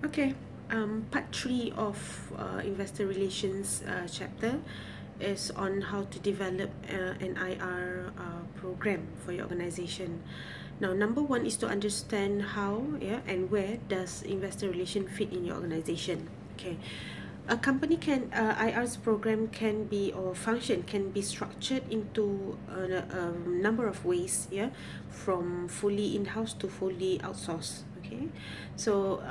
Okay, part three of investor relations chapter is on how to develop an IR program for your organization. Now, number one is to understand how, yeah, and where does investor relation fit in your organization. Okay, a company can IR's program can be or function can be structured into a number of ways, yeah, from fully in-house to fully outsourced. Okay, so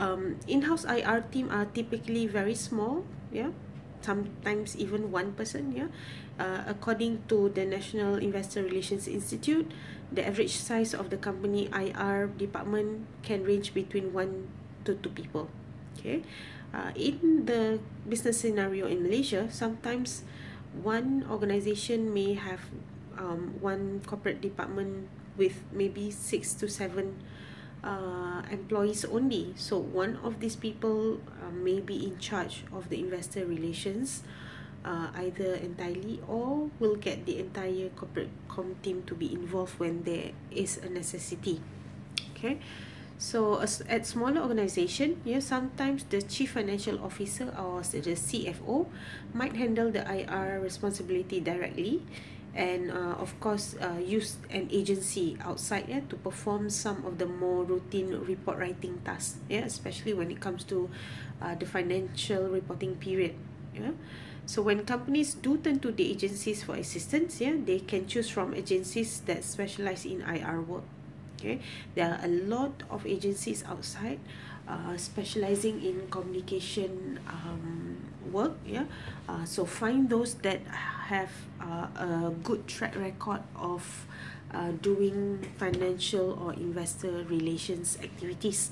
in-house IR team are typically very small, yeah, sometimes even one person, yeah. According to the National Investor Relations Institute, the average size of the company IR department can range between 1 to 2 people. Okay, in the business scenario in Malaysia, sometimes one organization may have one corporate department with maybe 6 to 7 employees only. So one of these people may be in charge of the investor relations, either entirely or will get the entire corporate team to be involved when there is a necessity. Okay, so at smaller organization, yeah, sometimes the chief financial officer or the CFO might handle the IR responsibility directly, and of course use an agency outside, yeah, to perform some of the more routine report writing tasks, yeah, especially when it comes to the financial reporting period, yeah. So when companies do turn to the agencies for assistance, yeah, they can choose from agencies that specialize in IR work. Okay, there are a lot of agencies outside specializing in communication work, yeah. So find those that have a good track record of doing financial or investor relations activities.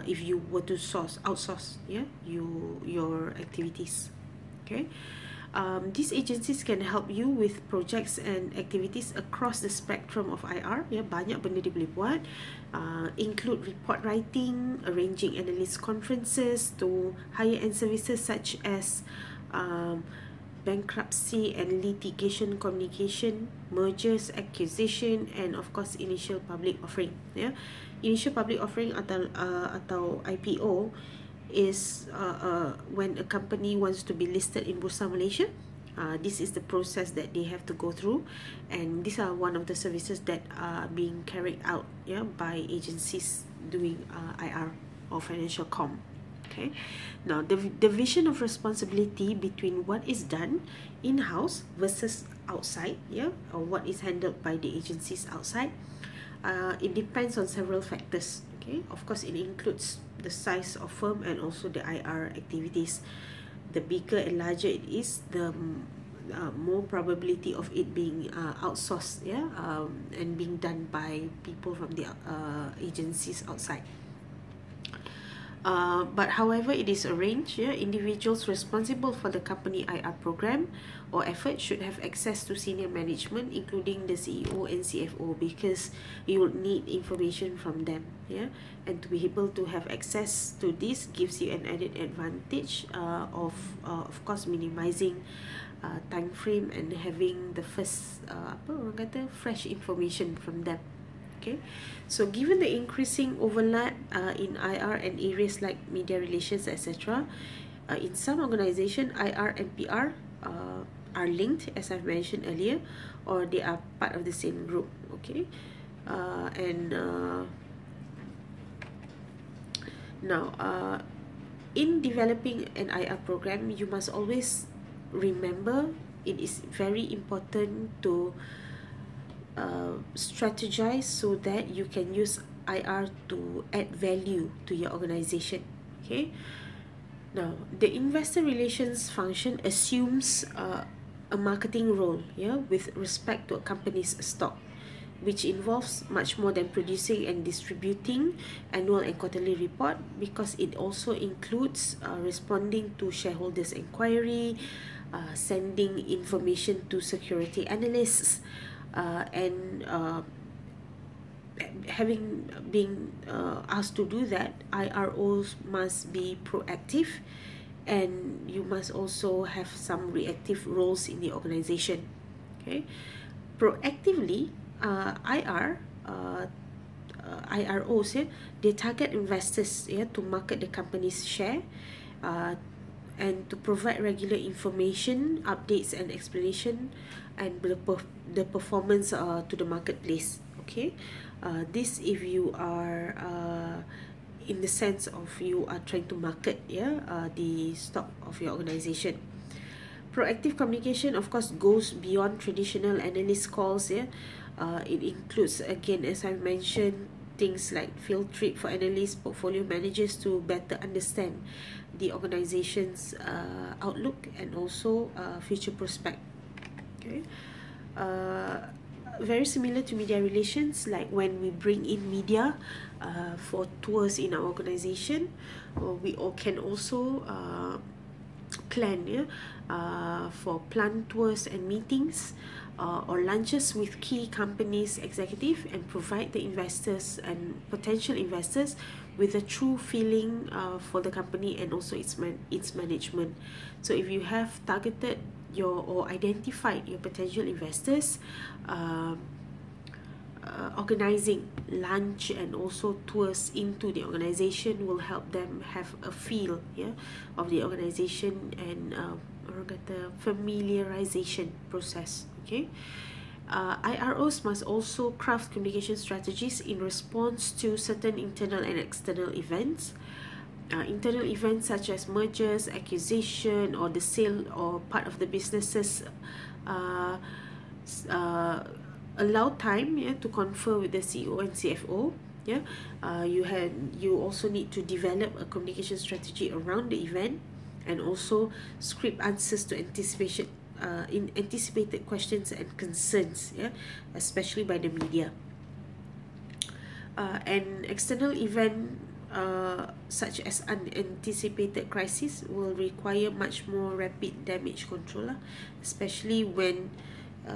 If you were to outsource, yeah, your activities. Okay, these agencies can help you with projects and activities across the spectrum of IR. Ya, banyak benda dia boleh buat. Include report writing, arranging analyst conferences, to higher-end services such as bankruptcy and litigation communication, mergers, acquisition, and of course initial public offering. Ya, initial public offering atau IPO is when a company wants to be listed in Bursa Malaysia. This is the process that they have to go through, and these are one of the services that are being carried out, yeah, by agencies doing IR or financial com. Okay, now the vision of responsibility between what is done in-house versus outside, yeah, or what is handled by the agencies outside, it depends on several factors. Okay, of course it includes the size of firm and also the IR activities. The bigger and larger it is, the more probability of it being outsourced, yeah, and being done by people from the agencies outside. But however it is arranged, yeah, individuals responsible for the company IR program or effort should have access to senior management, including the CEO and CFO, because you will need information from them, yeah. And to be able to have access to this gives you an added advantage of course minimizing time frame and having the first apa orang kata fresh information from them. Okay, so given the increasing overlap in IR and areas like media relations, etc., in some organization, IR and PR are linked, as I've mentioned earlier, or they are part of the same group. Okay, and now in developing an IR program, you must always remember it is very important to strategize so that you can use IR to add value to your organization. Okay, now the investor relations function assumes a marketing role, yeah, with respect to a company's stock, which involves much more than producing and distributing annual and quarterly report, because it also includes responding to shareholders' inquiry, sending information to security analysts, and having been asked to do that, IROs must be proactive, and you must also have some reactive roles in the organization. Okay, proactively, IROs, they target investors to market the company's share, and to provide regular information, updates and explanation, and the performance to the marketplace. Okay, this if you are in the sense of you are trying to market the stock of your organization. Proactive communication, of course, goes beyond traditional analyst calls. It includes, again, as I mentioned, things like field trip for analysts, portfolio managers to better understand the organization's outlook and also future prospect. Okay, very similar to media relations, like when we bring in media for tours in our organization, we all can also plan for plant tours and meetings, or lunches with key companies executive, and provide the investors and potential investors with a true feeling for the company and also its management. So if you have targeted or identified your potential investors, organizing lunch and also tours into the organization will help them have a feel of the organization, and the familiarization process. Okay, IROs must also craft communication strategies in response to certain internal and external events. Internal events such as mergers, acquisition, or the sale or part of the businesses allow time to confer with the CEO and CFO. You also need to develop a communication strategy around the event, and also script answers to anticipated questions and concerns, especially by the media. An external event such as unanticipated crisis will require much more rapid damage control, especially when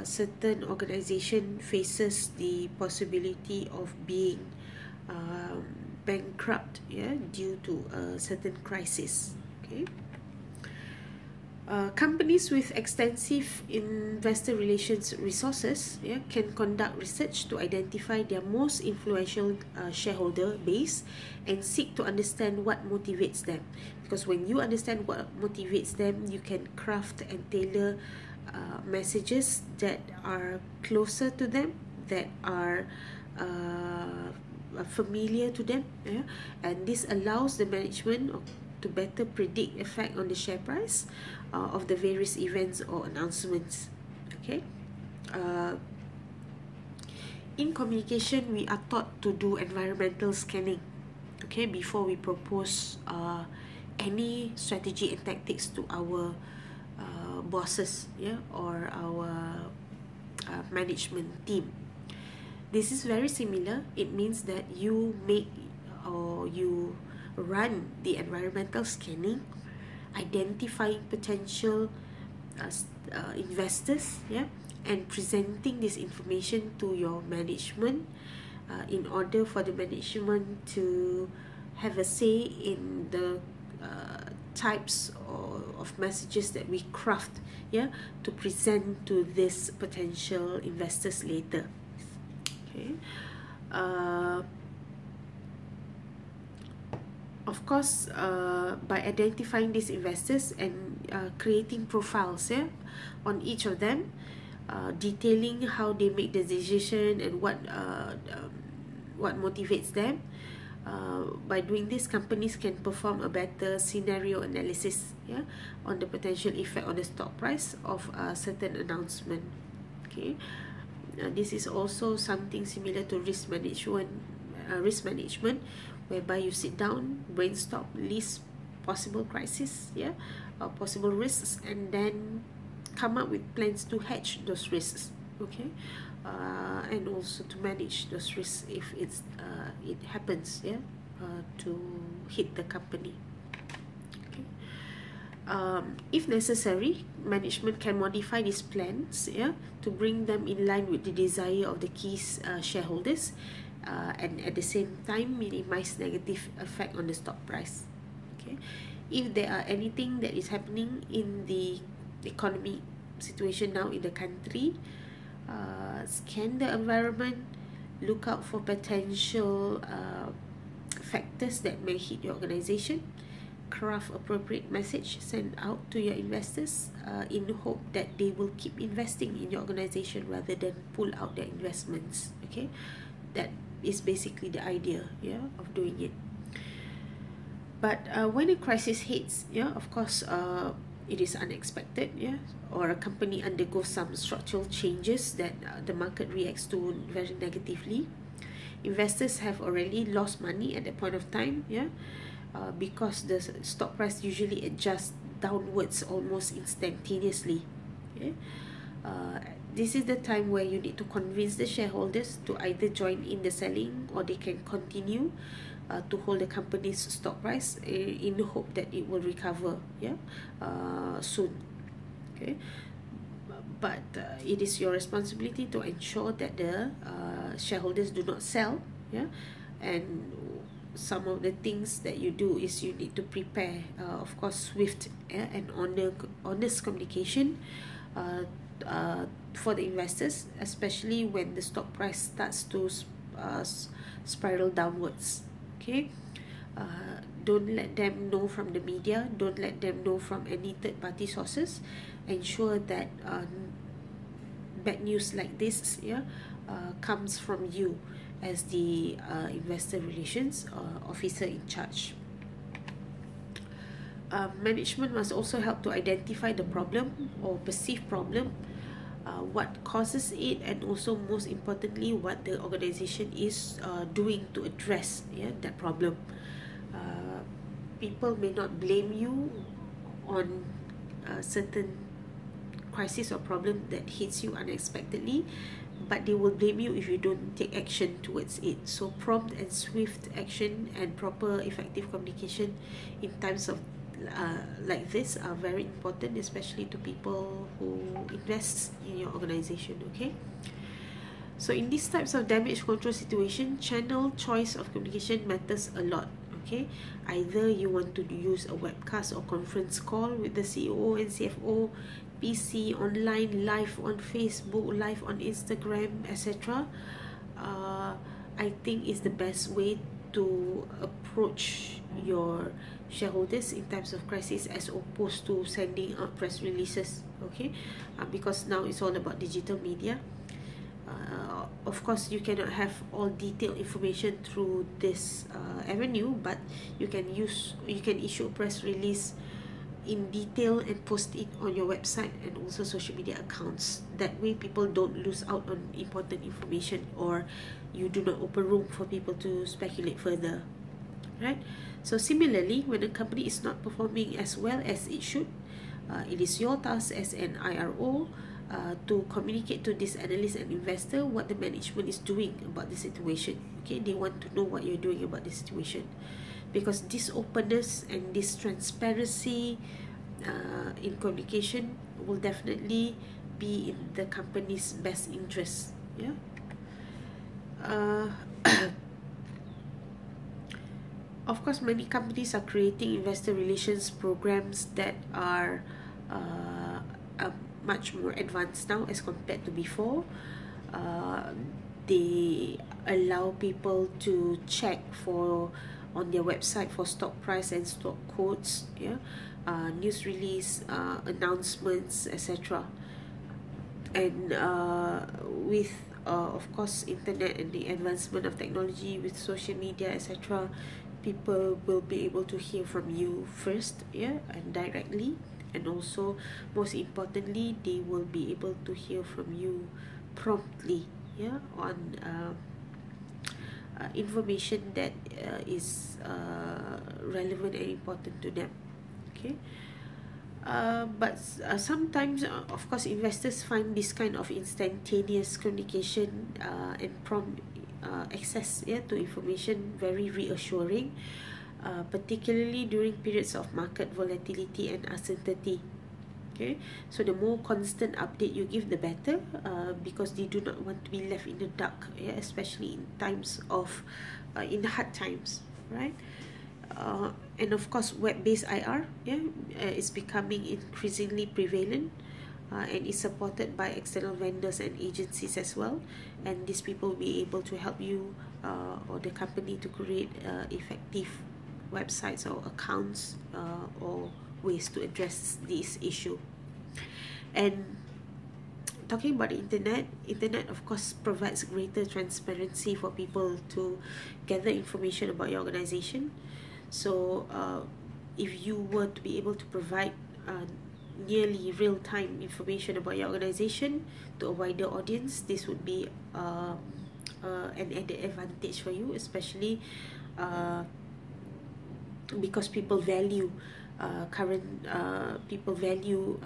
certain organization faces the possibility of being bankrupt due to a certain crisis. Okay. Companies with extensive investor relations resources can conduct research to identify their most influential shareholder base and seek to understand what motivates them. Because when you understand what motivates them, you can craft and tailor messages that are closer to them, that are familiar to them, and this allows the management to better predict effect on the share price of the various events or announcements. Okay. In communication, we are taught to do environmental scanning, okay, before we propose any strategy and tactics to our bosses, or our management team. This is very similar. It means that you make or you run the environmental scanning, identifying potential investors, and presenting this information to your management in order for the management to have a say in the types of messages that we craft to present to these potential investors later. Okay. Of course, by identifying these investors and creating profiles on each of them, detailing how they make the decision and what motivates them. By doing this, companies can perform a better scenario analysis on the potential effect on the stock price of a certain announcement. Okay, this is also something similar to risk management, whereby you sit down, brainstorm, list possible crises, possible risks, and then come up with plans to hedge those risks. Okay, and also to manage those risks if it happens to hit the company. Okay. If necessary, management can modify these plans to bring them in line with the desire of the key shareholders, and at the same time minimize negative effect on the stock price. Okay, if there are anything that is happening in the economy situation now in the country, scan the environment, look out for potential factors that may hit your organization, craft appropriate message, send out to your investors in the hope that they will keep investing in your organization rather than pull out their investments. Okay, that is basically the idea, yeah, of doing it. But when a crisis hits, yeah, of course, it is unexpected, yeah, or a company undergoes some structural changes that the market reacts to very negatively. Investors have already lost money at that point of time, yeah, because the stock price usually adjusts downwards almost instantaneously. Okay? This is the time where you need to convince the shareholders to either join in the selling, or they can continue to hold the company's stock price in the hope that it will recover, yeah, soon. Okay, but it is your responsibility to ensure that the shareholders do not sell, yeah. And some of the things that you do is you need to prepare, of course, swift, and honest communication for the investors, especially when the stock price starts to spiral downwards. Okay, don't let them know from the media, don't let them know from any third party sources. Ensure that bad news like this, yeah, comes from you as the investor relations officer in charge. Management must also help to identify the problem or perceived problem, what causes it, and also most importantly what the organization is doing to address, yeah, that problem. People may not blame you on certain crisis or problem that hits you unexpectedly, but they will blame you if you don't take action towards it. So prompt and swift action and proper effective communication in times of like this are very important, especially to people who invest in your organization. Okay, so in these types of damage control situation, channel choice of communication matters a lot. Okay, either you want to use a webcast or conference call with the CEO and CFO, PC, online, live on Facebook, live on Instagram, etc. I think is the best way to approach your shareholders in times of crisis, as opposed to sending out press releases. Okay, because now it's all about digital media. Of course, you cannot have all detailed information through this avenue, but you can issue a press release in detail and post it on your website and also social media accounts. That way people don't lose out on important information, or you do not open room for people to speculate further, right? So similarly, when a company is not performing as well as it should, it is your task as an IRO to communicate to this analyst and investor what the management is doing about the situation. Okay, they want to know what you're doing about the situation, because this openness and this transparency in communication will definitely be in the company's best interest. Yeah. Of course, many companies are creating investor relations programs that are much more advanced now as compared to before. They allow people to check for on their website for stock price and stock quotes, yeah, news release, announcements, etc. And with of course internet and the advancement of technology with social media, etc., people will be able to hear from you first, yeah, and directly. And also, most importantly, they will be able to hear from you promptly, yeah, on information that is relevant and important to them. Okay, but sometimes, of course, investors find this kind of instantaneous communication and prompt access, yeah, to information very reassuring, particularly during periods of market volatility and uncertainty. Okay, so the more constant update you give, the better, because they do not want to be left in the dark, yeah, especially in times of in hard times, right? And of course, web-based IR, yeah, is becoming increasingly prevalent. and is supported by external vendors and agencies as well, and these people will be able to help you or the company to create effective websites or accounts or ways to address this issue. And talking about the internet of course provides greater transparency for people to gather information about your organization. So if you were to be able to provide nearly real-time information about your organization to a wider audience, this would be an added advantage for you, especially because people value people value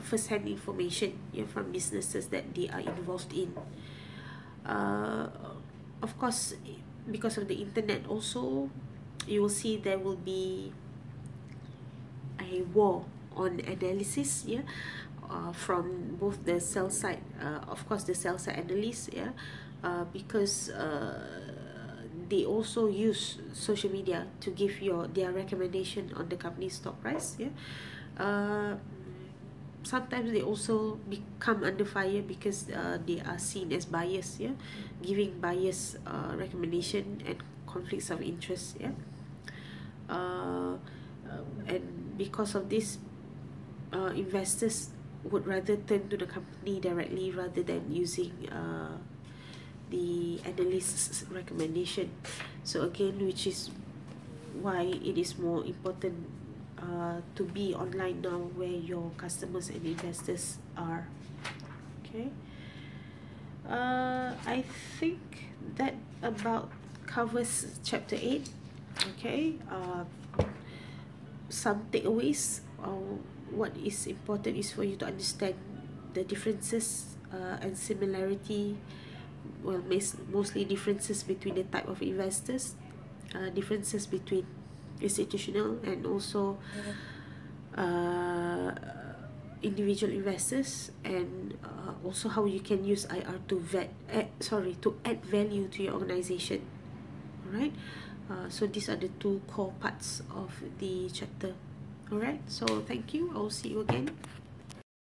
first-hand information, from businesses that they are involved in. uh, of course, because of the internet also, you will see there will be a war on analysis, from both the sell side, of course the sell side analysts, because they also use social media to give their recommendation on the company's stock price. Sometimes they also become under fire because they are seen as biased, giving biased recommendation and conflicts of interest. And because of this, investors would rather turn to the company directly rather than using the analyst's recommendation. So again, which is why it is more important to be online now, where your customers and investors are. Okay. I think that about covers chapter 8. Okay. Some takeaways. What is important is for you to understand the differences and similarity, well, mostly differences between the type of investors, differences between institutional and also individual investors, and also how you can use IR to add value to your organization. All right. So these are the two core parts of the chapter. All right. So thank you. I'll see you again.